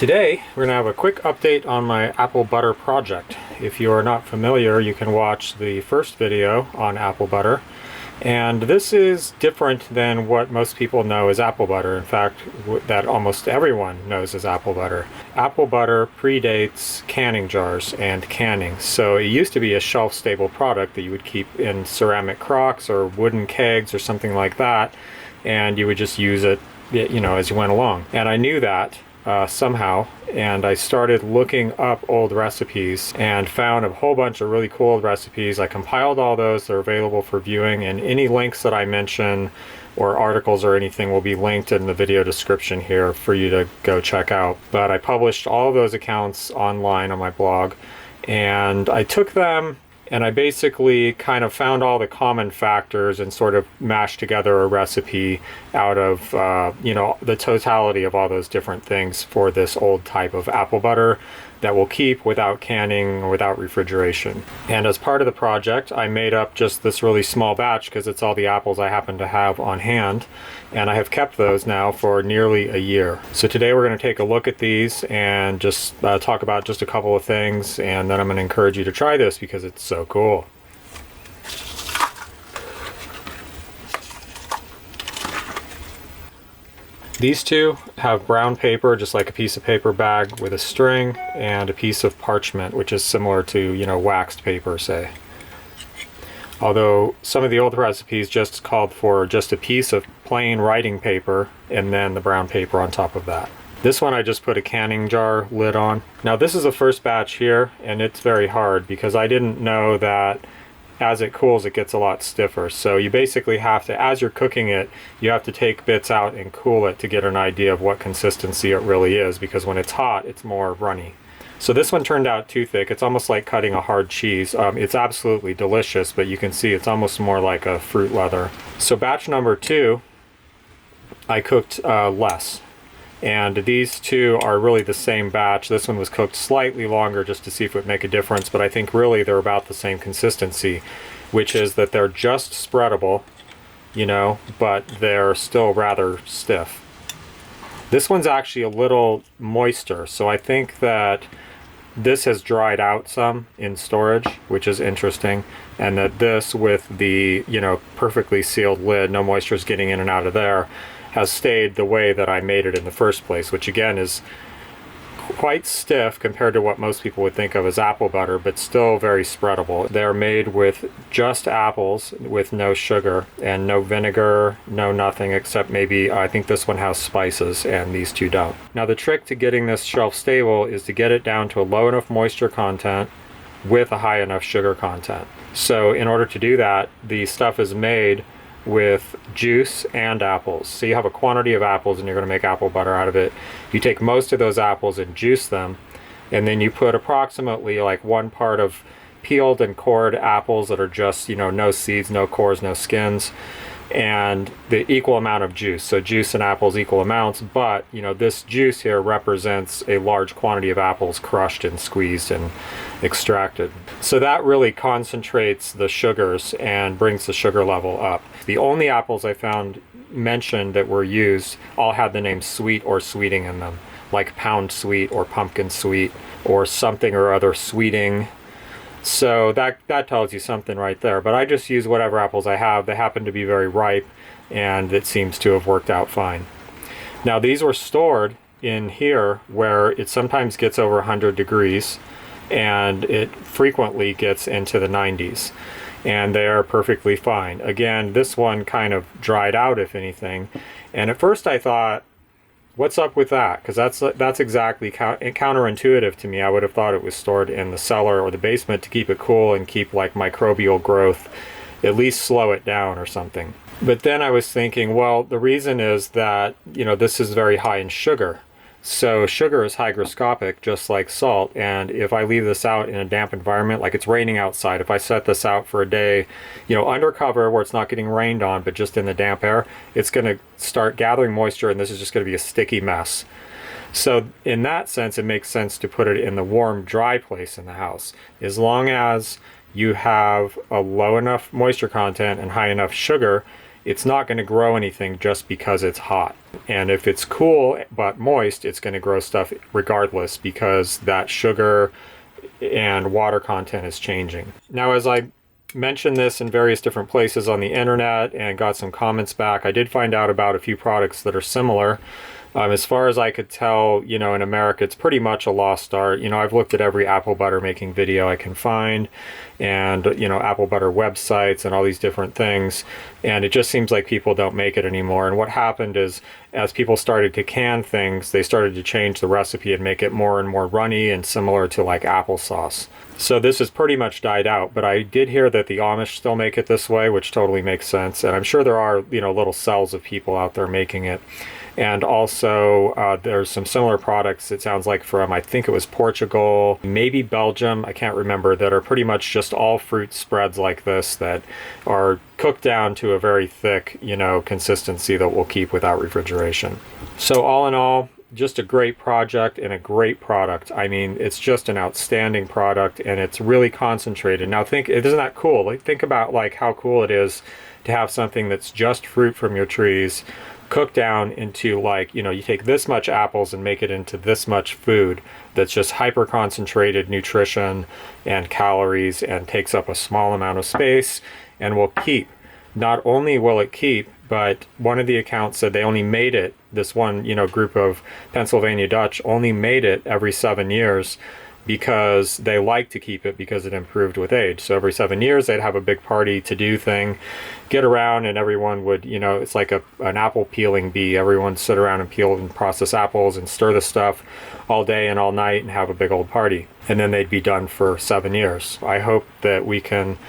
Today, we're going to have a quick update on my apple butter project. If you are not familiar, you can watch the first video on apple butter. And this is different than what most people know as apple butter. In fact, that almost everyone knows as apple butter. Apple butter predates canning jars and canning. So it used to be a shelf-stable product that you would keep in ceramic crocks or wooden kegs or something like that. And you would just use it, as you went along. And I knew that somehow, and I started looking up old recipes and found a whole bunch of really cool old recipes. I compiled all those. They're available for viewing, and any links that I mention or articles or anything will be linked in the video description here for you to go check out. But I published all of those accounts online on my blog, and I took them and I basically kind of found all the common factors and sort of mashed together a recipe out of, the totality of all those different things for this old type of apple butter that will keep without canning or without refrigeration. And as part of the project, I made up just this really small batch because it's all the apples I happen to have on hand. And I have kept those now for nearly a year. So today we're going to take a look at these and just talk about just a couple of things. And then I'm going to encourage you to try this because it's so cool. These two have brown paper, just like a piece of paper bag with a string, and a piece of parchment, which is similar to, waxed paper, say. Although some of the old recipes just called for just a piece of plain writing paper and then the brown paper on top of that. This one I just put a canning jar lid on. Now this is the first batch here, and it's very hard because I didn't know that as it cools it gets a lot stiffer. So you basically have to, as you're cooking it, you have to take bits out and cool it to get an idea of what consistency it really is, because when it's hot it's more runny. So this one turned out too thick. It's almost like cutting a hard cheese. It's absolutely delicious, but you can see it's almost more like a fruit leather. So batch number 2, I cooked less. And these two are really the same batch. This one was cooked slightly longer just to see if it would make a difference, but I think really they're about the same consistency, which is that they're just spreadable, but they're still rather stiff. This one's actually a little moister, so I think that this has dried out some in storage, which is interesting, and that this, with the perfectly sealed lid, no moisture is getting in and out of there, has stayed the way that I made it in the first place, which again is quite stiff compared to what most people would think of as apple butter, but still very spreadable. They're made with just apples with no sugar and no vinegar, no nothing, except maybe I think this one has spices and these two don't. Now the trick to getting this shelf stable is to get it down to a low enough moisture content with a high enough sugar content. So in order to do that, the stuff is made with juice and apples. So you have a quantity of apples and you're going to make apple butter out of it. You take most of those apples and juice them, and then you put approximately like 1 part of peeled and cored apples that are just, no seeds, no cores, no skins, and the equal amount of juice. So juice and apples equal amounts, but this juice here represents a large quantity of apples crushed and squeezed and extracted. So that really concentrates the sugars and brings the sugar level up. The only apples I found mentioned that were used all had the name sweet or sweeting in them, like pound sweet or pumpkin sweet or something or other sweeting. So that tells you something right there. But I just use whatever apples I have. They happen to be very ripe, and it seems to have worked out fine. Now these were stored in here where it sometimes gets over 100 degrees, and it frequently gets into the 90s. And they are perfectly fine. Again, this one kind of dried out, if anything. And at first I thought, what's up with that? Because that's exactly counterintuitive to me. I would have thought it was stored in the cellar or the basement to keep it cool and keep like microbial growth, at least slow it down or something. But then I was thinking, well, the reason is that, this is very high in sugar. So sugar is hygroscopic, just like salt, and if I leave this out in a damp environment, like it's raining outside, if I set this out for a day, under cover where it's not getting rained on, but just in the damp air, it's going to start gathering moisture, and this is just going to be a sticky mess. So in that sense, it makes sense to put it in the warm, dry place in the house. As long as you have a low enough moisture content and high enough sugar, it's not going to grow anything just because it's hot. And if it's cool but moist, it's going to grow stuff regardless, because that sugar and water content is changing. Now, as I mentioned this in various different places on the internet and got some comments back, I did find out about a few products that are similar. As far as I could tell, you know, in America, it's pretty much a lost art. You know, I've looked at every apple butter making video I can find, and, you know, apple butter websites and all these different things. And it just seems like people don't make it anymore. And what happened is, as people started to can things, they started to change the recipe and make it more and more runny and similar to like applesauce. So this has pretty much died out, but I did hear that the Amish still make it this way, which totally makes sense. And I'm sure there are, you know, little cells of people out there making it. And also there's some similar products, it sounds like, from, I think it was Portugal, maybe Belgium, I can't remember, that are pretty much just all fruit spreads like this that are cooked down to a very thick, you know, consistency that we'll keep without refrigeration. So all in all, just a great project and a great product. I mean, it's just an outstanding product, and it's really concentrated. Now think, isn't that cool? Like, think about like how cool it is to have something that's just fruit from your trees cooked down into, like, you know, you take this much apples and make it into this much food that's just hyper concentrated nutrition and calories and takes up a small amount of space and will keep. Not only will it keep, but one of the accounts said they only made it, this one, you know, group of Pennsylvania Dutch only made it every 7 years because they like to keep it because it improved with age. So every 7 years they'd have a big party to do thing, get around, and everyone would, you know, it's like an apple peeling bee. Everyone sit around and peel and process apples and stir the stuff all day and all night and have a big old party. And then they'd be done for 7 years. I hope that we can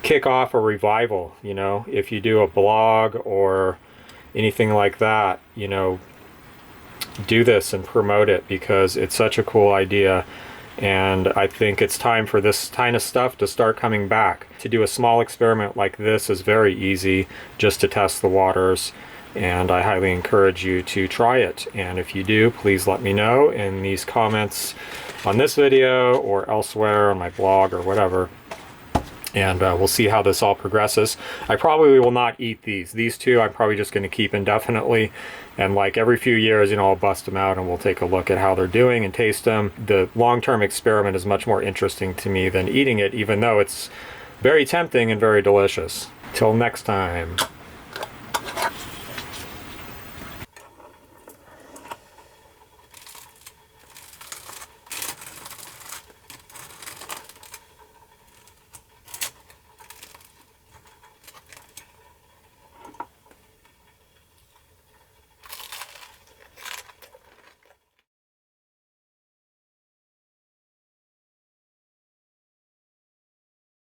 kick off a revival, you know, if you do a blog or anything like that, you know, do this and promote it, because it's such a cool idea. And I think it's time for this kind of stuff to start coming back. To do a small experiment like this is very easy, just to test the waters, and I highly encourage you to try it. And if you do, please let me know in these comments on this video or elsewhere on my blog or whatever. And we'll see how this all progresses. I probably will not eat these. These two I'm probably just going to keep indefinitely. And like every few years, you know, I'll bust them out and we'll take a look at how they're doing and taste them. The long-term experiment is much more interesting to me than eating it, even though it's very tempting and very delicious. Till next time.